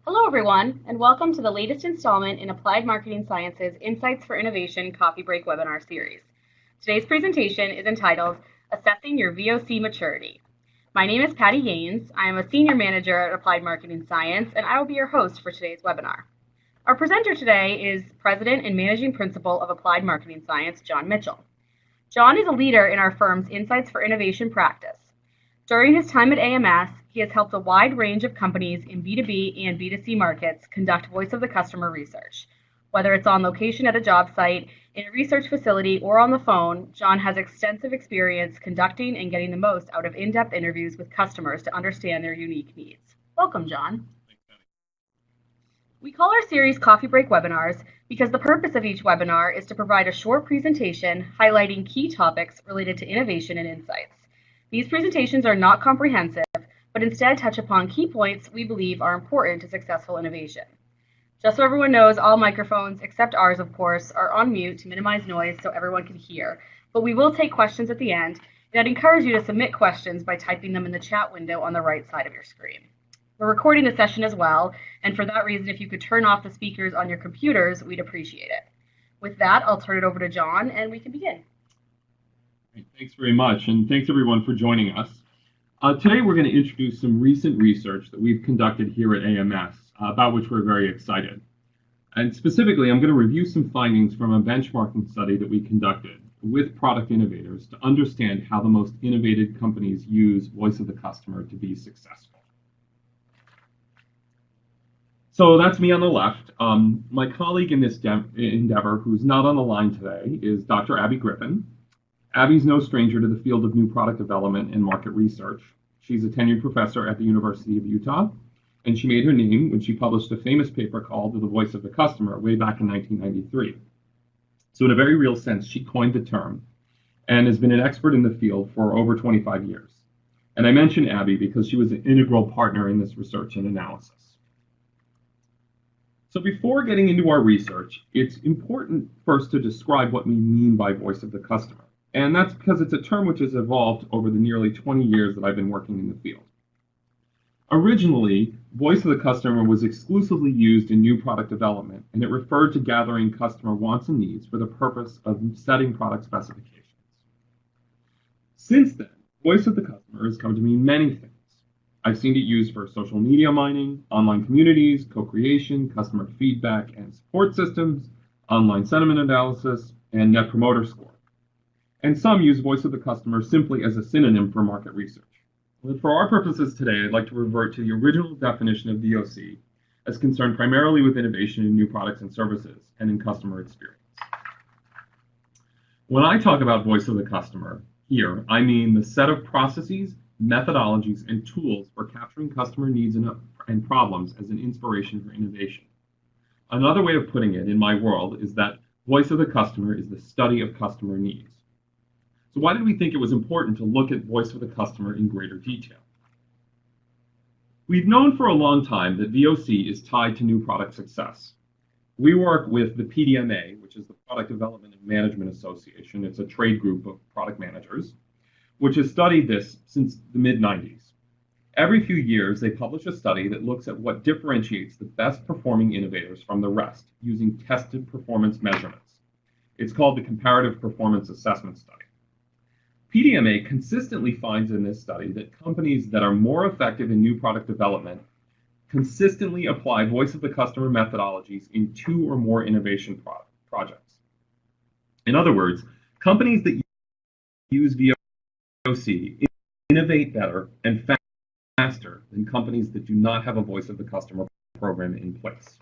Hello, everyone, and welcome to the latest installment in Applied Marketing Sciences Insights for Innovation Coffee Break webinar series. Today's presentation is entitled Assessing Your VOC Maturity. My name is Patty Gaines. I am a Senior Manager at Applied Marketing Science, and I will be your host for today's webinar. Our presenter today is President and Managing Principal of Applied Marketing Science, John Mitchell. John is a leader in our firm's Insights for Innovation practice. During his time at AMS, he has helped a wide range of companies in B2B and B2C markets conduct voice of the customer research. Whether it's on location at a job site, in a research facility, or on the phone, John has extensive experience conducting and getting the most out of in-depth interviews with customers to understand their unique needs. Welcome, John. We call our series Coffee Break Webinars because the purpose of each webinar is to provide a short presentation highlighting key topics related to innovation and insights. These presentations are not comprehensive, but instead touch upon key points we believe are important to successful innovation. Just so everyone knows, all microphones, except ours of course, are on mute to minimize noise so everyone can hear, but we will take questions at the end, and I'd encourage you to submit questions by typing them in the chat window on the right side of your screen. We're recording the session as well, and for that reason, if you could turn off the speakers on your computers, we'd appreciate it. With that, I'll turn it over to John, and we can begin. Thanks very much, and thanks everyone for joining us. Today we're going to introduce some recent research that we've conducted here at AMS, about which we're very excited. And specifically, I'm going to review some findings from a benchmarking study that we conducted with product innovators to understand how the most innovative companies use voice of the customer to be successful. So that's me on the left. My colleague in this endeavor, who's not on the line today, is Dr. Abby Griffin. Abby's no stranger to the field of new product development and market research. She's a tenured professor at the University of Utah, and she made her name when she published a famous paper called The Voice of the Customer way back in 1993. So in a very real sense, she coined the term and has been an expert in the field for over 25 years. And I mention Abby because she was an integral partner in this research and analysis. So before getting into our research, it's important first to describe what we mean by voice of the customer. And that's because it's a term which has evolved over the nearly 20 years that I've been working in the field. Originally, voice of the customer was exclusively used in new product development, and it referred to gathering customer wants and needs for the purpose of setting product specifications. Since then, voice of the customer has come to mean many things. I've seen it used for social media mining, online communities, co-creation, customer feedback and support systems, online sentiment analysis, and net promoter score. And some use voice of the customer simply as a synonym for market research. But for our purposes today, I'd like to revert to the original definition of VOC as concerned primarily with innovation in new products and services and in customer experience. When I talk about voice of the customer here, I mean the set of processes, methodologies, and tools for capturing customer needs and problems as an inspiration for innovation. Another way of putting it in my world is that voice of the customer is the study of customer needs. So why did we think it was important to look at voice of the customer in greater detail? We've known for a long time that VOC is tied to new product success. We work with the PDMA, which is the Product Development and Management Association. It's a trade group of product managers, which has studied this since the mid-90s. Every few years, they publish a study that looks at what differentiates the best performing innovators from the rest using tested performance measurements. It's called the Comparative Performance Assessment Study. PDMA consistently finds in this study that companies that are more effective in new product development consistently apply voice of the customer methodologies in 2 or more innovation projects. In other words, companies that use VOC innovate better and faster than companies that do not have a voice of the customer program in place.